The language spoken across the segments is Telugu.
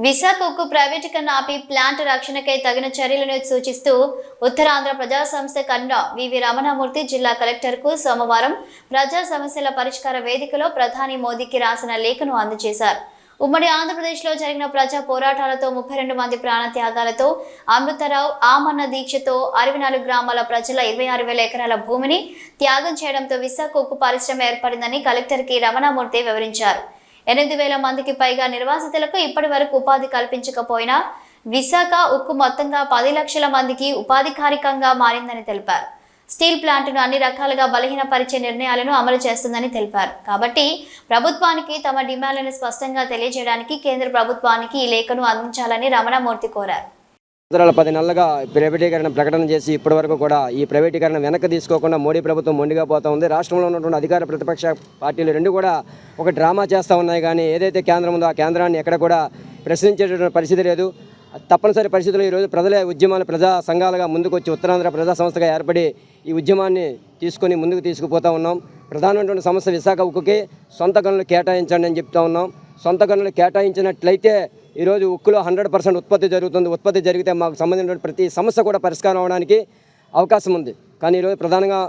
విశాఖ ఉక్కు ప్రైవేటీకరణ ఆపి ప్లాంట్ రక్షణకై తగిన చర్యలను సూచిస్తూ ఉత్తరాంధ్ర ప్రజా సంస్థ కన్వీనర్ వివి రమణమూర్తి జిల్లా కలెక్టర్కు సోమవారం ప్రజా సమస్యల పరిష్కార వేదికలో ప్రధాని మోదీకి రాసిన లేఖను అందజేశారు. ఉమ్మడి ఆంధ్రప్రదేశ్లో జరిగిన ప్రజా పోరాటాలతో 32 మంది ప్రాణత్యాగాలతో అమృతరావు ఆమరణ దీక్షతో 64 గ్రామాల ప్రజల 26,000 ఎకరాల భూమిని త్యాగం చేయడంతో విశాఖ ఉక్కు పరిశ్రమ ఏర్పడిందని కలెక్టర్కి రమణమూర్తి వివరించారు. 8,000 మందికి పైగా నిర్వాసితులకు ఇప్పటి వరకు ఉపాధి కల్పించకపోయినా విశాఖ ఉక్కు మొత్తంగా 10 లక్షల మందికి ఉపాధికారికంగా మారిందని తెలిపారు. స్టీల్ ప్లాంట్ను అన్ని రకాలుగా బలహీనపరిచే నిర్ణయాలను అమలు చేస్తుందని తెలిపారు. కాబట్టి ప్రభుత్వానికి తమ డిమాండ్లను స్పష్టంగా తెలియజేయడానికి కేంద్ర ప్రభుత్వానికి ఈ లేఖను అందించాలని రమణమూర్తి కోరారు. 10 నెలలుగా ప్రైవేటీకరణ ప్రకటన చేసి ఇప్పటి వరకు కూడా ఈ ప్రైవేటీకరణ వెనక్కి తీసుకోకుండా మోడీ ప్రభుత్వం మొండిగా పోతూ ఉంది. రాష్ట్రంలో ఉన్నటువంటి అధికార ప్రతిపక్ష పార్టీలు రెండు కూడా ఒక డ్రామా చేస్తూ ఉన్నాయి. కానీ ఏదైతే కేంద్రం ఉందో ఆ కేంద్రాన్ని ఎక్కడ కూడా ప్రశ్నించేటటువంటి పరిస్థితి లేదు. తప్పనిసరి పరిస్థితుల్లో ఈరోజు ప్రజలే ఉద్యమాలు ప్రజా సంఘాలుగా ముందుకు వచ్చి ఉత్తరాంధ్ర ప్రజా సంస్థగా ఏర్పడి ఈ ఉద్యమాన్ని తీసుకొని ముందుకు తీసుకుపోతూ ఉన్నాం. ప్రధానమైనటువంటి సమస్య విశాఖ ఉక్కుకి సొంత గనులు కేటాయించండి అని చెప్తా ఉన్నాం. సొంత గనులు కేటాయించినట్లయితే ఈరోజు ఉక్కులో 100% ఉత్పత్తి జరుగుతుంది. ఉత్పత్తి జరిగితే మాకు సంబంధించిన ప్రతి సమస్య కూడా పరిష్కారం అవడానికి అవకాశం ఉంది. కానీ ఈరోజు ప్రధానంగా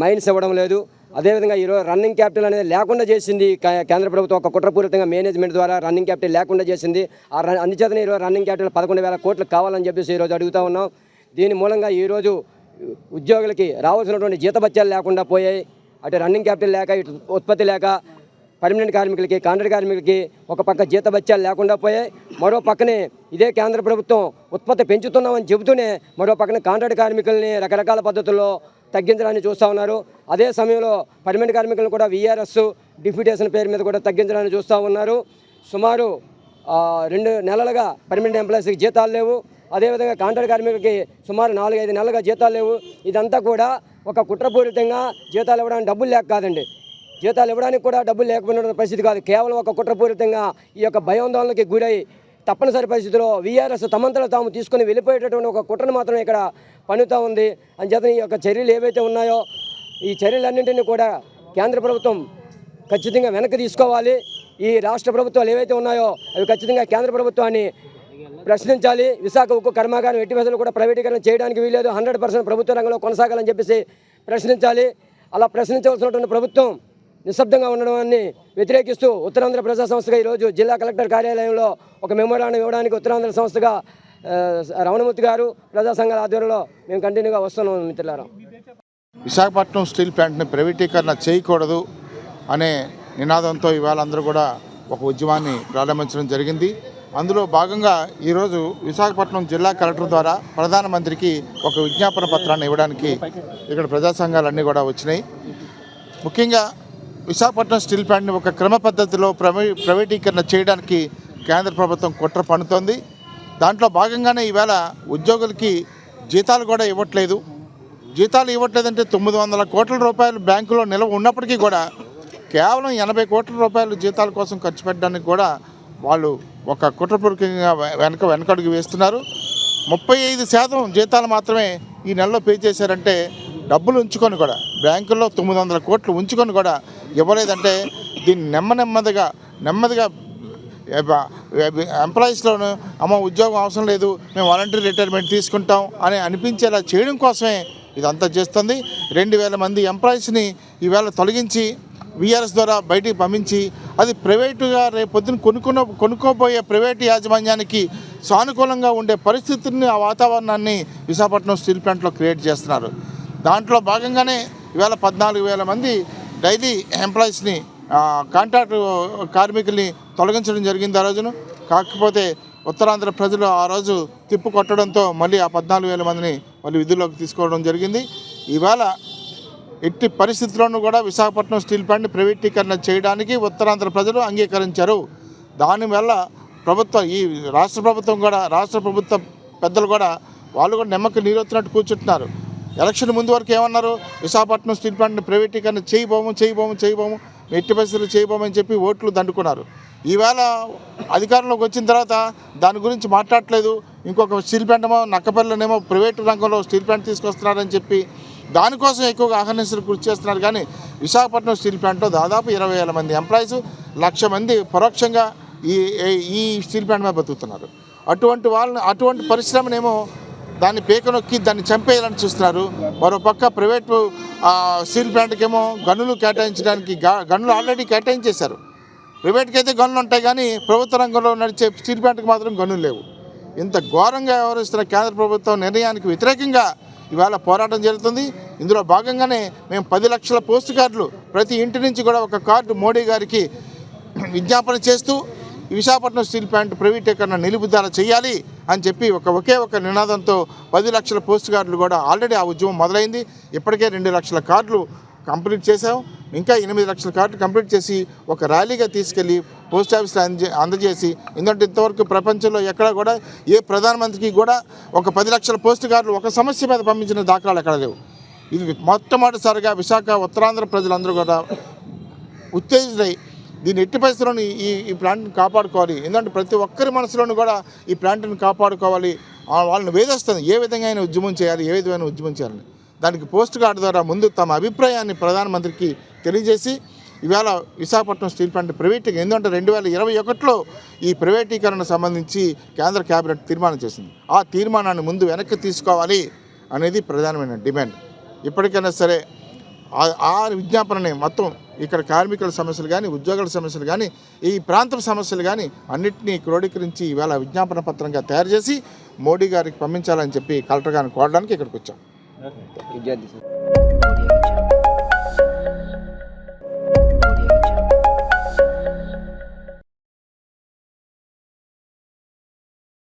మైన్స్ ఇవ్వడం లేదు. అదేవిధంగా ఈరోజు రన్నింగ్ క్యాపిటల్ అనేది లేకుండా చేసింది కేంద్ర ప్రభుత్వం. ఒక కుట్రపూరితంగా మేనేజ్మెంట్ ద్వారా రన్నింగ్ క్యాపిటల్ లేకుండా చేసింది. అందుచేతనే ఈరోజు రన్నింగ్ క్యాపిటల్ 11,000 కోట్లు కావాలని చెప్పేసి ఈరోజు అడుగుతూ ఉన్నాం. దీని మూలంగా ఈరోజు ఉద్యోగులకి రావాల్సినటువంటి జీతభత్యాలు లేకుండా పోయాయి. అటు రన్నింగ్ క్యాపిటల్ లేక, ఇటు ఉత్పత్తి లేక పర్మనెంట్ కార్మికులకి, కాంట్రాక్ట్ కార్మికులకి ఒక పక్క జీతభత్యాలు లేకుండా పోయాయి. మరో పక్కనే ఇదే కేంద్ర ప్రభుత్వం ఉత్పత్తి పెంచుతున్నామని చెబుతూనే మరో పక్కన కాంట్రాక్ట్ కార్మికుల్ని రకరకాల పద్ధతుల్లో తగ్గించడానికి చూస్తూ ఉన్నారు. అదే సమయంలో పర్మనెంట్ కార్మికులను కూడా VRS డిప్యూటేషన్ పేరు మీద కూడా తగ్గించడానికి చూస్తూ ఉన్నారు. సుమారు 2 నెలలుగా పర్మనెంట్ ఎంప్లాయీస్కి జీతాలు లేవు. అదేవిధంగా కాంట్రాక్ట్ కార్మికులకి సుమారు 4-5 నెలలుగా జీతాలు లేవు. ఇదంతా కూడా ఒక కుట్రపూరితంగా జీతాలు ఇవ్వడానికి డబ్బులు లేక కాదండి. జీతాలు ఇవ్వడానికి కూడా డబ్బులు లేకపోయిన పరిస్థితి కాదు. కేవలం ఒక కుట్రపూరితంగా ఈ యొక్క భయాందోళనకి గురై తప్పనిసరి పరిస్థితిలో VRS తమంతలో తాము తీసుకుని వెళ్ళిపోయేటటువంటి ఒక కుట్రను మాత్రం ఇక్కడ పన్నుతూ ఉంది. అంచేత ఈ యొక్క చర్యలు ఏవైతే ఉన్నాయో ఈ చర్యలన్నింటినీ కూడా కేంద్ర ప్రభుత్వం ఖచ్చితంగా వెనక్కి తీసుకోవాలి. ఈ రాష్ట్ర ప్రభుత్వాలు ఏవైతే ఉన్నాయో అవి ఖచ్చితంగా కేంద్ర ప్రభుత్వాన్ని ప్రశ్నించాలి. విశాఖ ఉక్కు కర్మాగారం ఎట్టి పరిస్థితుల్లో కూడా ప్రైవేటీకరణ చేయడానికి వీలేదు. 100% ప్రభుత్వ రంగంలో కొనసాగాలని చెప్పేసి ప్రశ్నించాలి. అలా ప్రశ్నించవలసినటువంటి ప్రభుత్వం నిశ్శబ్దంగా ఉండడాన్ని వ్యతిరేకిస్తూ ఉత్తరాంధ్ర ప్రజా సంస్థగా ఈరోజు జిల్లా కలెక్టర్ కార్యాలయంలో ఒక మెమోరాండం ఇవ్వడానికి ఉత్తరాంధ్ర సంస్థగా రమణమూర్తి గారు ప్రజా సంఘాల ఆధ్వర్యంలో మేము కంటిన్యూగా వస్తున్నాం. మిత్రులారా, విశాఖపట్నం స్టీల్ ప్లాంట్ని ప్రైవేటీకరణ చేయకూడదు అనే నినాదంతో ఇవాళ అందరూ కూడా ఒక ఉద్యమాన్ని ప్రారంభించడం జరిగింది. అందులో భాగంగా ఈరోజు విశాఖపట్నం జిల్లా కలెక్టర్ ద్వారా ప్రధానమంత్రికి ఒక విజ్ఞాపన పత్రాన్ని ఇవ్వడానికి ఇక్కడ ప్రజా సంఘాలన్నీ కూడా వచ్చినాయి. ముఖ్యంగా విశాఖపట్నం స్టీల్ ప్లాంట్ని ఒక క్రమ పద్ధతిలో ప్రైవేటీకరణ చేయడానికి కేంద్ర ప్రభుత్వం కుట్ర పన్నుతోంది. దాంట్లో భాగంగానే ఈవేళ ఉద్యోగులకి జీతాలు కూడా ఇవ్వట్లేదు. జీతాలు ఇవ్వట్లేదంటే 900 కోట్ల రూపాయలు బ్యాంకులో నిల్వ ఉన్నప్పటికీ కూడా కేవలం 80 కోట్ల రూపాయలు జీతాల కోసం ఖర్చు పెట్టడానికి కూడా వాళ్ళు ఒక కుట్రపూర్వకంగా వెనకడుగు వేస్తున్నారు. 35% జీతాలు మాత్రమే ఈ నెలలో పే చేశారంటే డబ్బులు ఉంచుకొని కూడా బ్యాంకుల్లో 900 కోట్లు ఉంచుకొని కూడా ఇవ్వలేదంటే దీన్ని నెమ్మదిగా ఎంప్లాయీస్లోనూ ఉద్యోగం అవసరం లేదు, మేము వాలంటరీ రిటైర్మెంట్ తీసుకుంటాం అని అనిపించేలా చేయడం కోసమే ఇదంతా చేస్తుంది. 2,000 మంది ఎంప్లాయీస్ని ఈవేళ తొలగించి VRS ద్వారా బయటికి పంపించి అది ప్రైవేటుగా రేపొద్దున కొనుక్కోబోయే ప్రైవేటు యాజమాన్యానికి సానుకూలంగా ఉండే పరిస్థితుల్ని, ఆ వాతావరణాన్ని విశాఖపట్నం స్టీల్ ప్లాంట్లో క్రియేట్ చేస్తున్నారు. దాంట్లో భాగంగానే ఈవేళ 14,000 మంది డైలీ ఎంప్లాయీస్ని, కాంట్రాక్ట్ కార్మికుల్ని తొలగించడం జరిగింది ఆ రోజును. కాకపోతే ఉత్తరాంధ్ర ప్రజలు ఆ రోజు తిప్పు కొట్టడంతో మళ్ళీ ఆ 14,000 మందిని మళ్ళీ విధుల్లోకి తీసుకోవడం జరిగింది. ఇవాళ ఎట్టి పరిస్థితుల్లోనూ కూడా విశాఖపట్నం స్టీల్ ప్లాంట్ని ప్రైవేటీకరణ చేయడానికి ఉత్తరాంధ్ర ప్రజలు అంగీకరించారు. దానివల్ల ఈ రాష్ట్ర ప్రభుత్వ పెద్దలు కూడా వాళ్ళు కూడా నెమ్మకి నీరొచ్చినట్టు కూర్చుంటున్నారు. ఎలక్షన్ ముందు వరకు ఏమన్నారు, విశాఖపట్నం స్టీల్ ప్లాంట్ని ప్రైవేటీకరణ చేయబోము ఎట్టి పరిస్థితులు చేయబోమని చెప్పి ఓట్లు దండుకున్నారు. ఈవేళ అధికారంలోకి వచ్చిన తర్వాత దాని గురించి మాట్లాడట్లేదు. ఇంకొక స్టీల్ ప్లాంట్ ఏమో నక్కపల్లిలోనేమో ప్రైవేటు రంగంలో స్టీల్ ప్లాంట్ తీసుకొస్తున్నారని చెప్పి దానికోసం ఎక్కువగా ఆహ్వానించడానికి కృషి చేస్తున్నారు. కానీ విశాఖపట్నం స్టీల్ ప్లాంట్లో దాదాపు 20,000 మంది ఎంప్లాయీస్, 1,00,000 మంది పరోక్షంగా ఈ స్టీల్ ప్లాంట్ మీద బతుకుతున్నారు. అటువంటి పరిశ్రమనేమో దాన్ని పేకనొక్కి దాన్ని చంపేయాలని చూస్తున్నారు. మరోపక్క ప్రైవేటు స్టీల్ ప్లాంట్కేమో గనులు కేటాయించడానికి గనులు ఆల్రెడీ కేటాయించేశారు. ప్రైవేట్కి అయితే గనులు ఉంటాయి, కానీ ప్రభుత్వ రంగంలో నడిచే స్టీల్ ప్లాంట్కి మాత్రం గనులు లేవు. ఇంత ఘోరంగా వ్యవహరిస్తున్న కేంద్ర ప్రభుత్వం నిర్ణయానికి వ్యతిరేకంగా ఇవాళ పోరాటం జరుగుతుంది. ఇందులో భాగంగానే మేము 10 లక్షల పోస్ట్ కార్డులు ప్రతి ఇంటి నుంచి కూడా ఒక కార్డు మోడీ గారికి విజ్ఞాపన చేస్తూ విశాఖపట్నం స్టీల్ ప్లాంట్ ప్రైవేటీకరణ నిలుపుదల చేయాలి అని చెప్పి ఒకే ఒక నినాదంతో 10 లక్షల పోస్ట్ కార్డులు కూడా ఆల్రెడీ ఆ ఉద్యమం మొదలైంది. ఇప్పటికే 2 లక్షల కార్డులు కంప్లీట్ చేసాం. ఇంకా 8 లక్షల కార్డులు కంప్లీట్ చేసి ఒక ర్యాలీగా తీసుకెళ్ళి పోస్ట్ ఆఫీస్లో అందజేసి, ఎందుకంటే ఇంతవరకు ప్రపంచంలో ఎక్కడ కూడా ఏ ప్రధానమంత్రికి కూడా ఒక 10 లక్షల పోస్ట్ కార్డులు ఒక సమస్య మీద పంపించిన దాఖలాలు ఎక్కడ లేవు. ఇది మొట్టమొదటిసారిగా విశాఖ ఉత్తరాంధ్ర ప్రజలందరూ కూడా ఉత్తేజితులై దీన్ని ఎట్టి పరిస్థితుల్లోని ఈ ప్లాంట్ని కాపాడుకోవాలి. ఎందుకంటే ప్రతి ఒక్కరి మనసులోనూ కూడా ఈ ప్లాంట్ని కాపాడుకోవాలి, వాళ్ళని వేధిస్తుంది ఏ విధంగా అయినా ఉద్యమం చేయాలి, ఏ విధమైన ఉద్యమం చేయాలని. దానికి పోస్ట్ కార్డు ద్వారా ముందు తమ అభిప్రాయాన్ని ప్రధానమంత్రికి తెలియజేసి ఇవాళ విశాఖపట్నం స్టీల్ ప్లాంట్ ప్రైవేటీకరణ, ఎందుకంటే 2021లో ఈ ప్రైవేటీకరణ సంబంధించి కేంద్ర కేబినెట్ తీర్మానం చేసింది. ఆ తీర్మానాన్ని ముందు వెనక్కి తీసుకోవాలి అనేది ప్రధానమైన డిమాండ్. ఇప్పటికైనా సరే ఆ విజ్ఞాపనని మొత్తం ఇక్కడ కార్మికుల సమస్యలు కానీ, ఉద్యోగుల సమస్యలు కానీ, ఈ ప్రాంతం సమస్యలు కానీ అన్నింటినీ క్రోడీకరించి ఇవాళ విజ్ఞాపన పత్రంగా తయారు చేసి మోడీ గారికి పంపించాలని చెప్పి కలెక్టర్ గారిని కోరడానికి ఇక్కడికి వచ్చాం. విద్యార్థి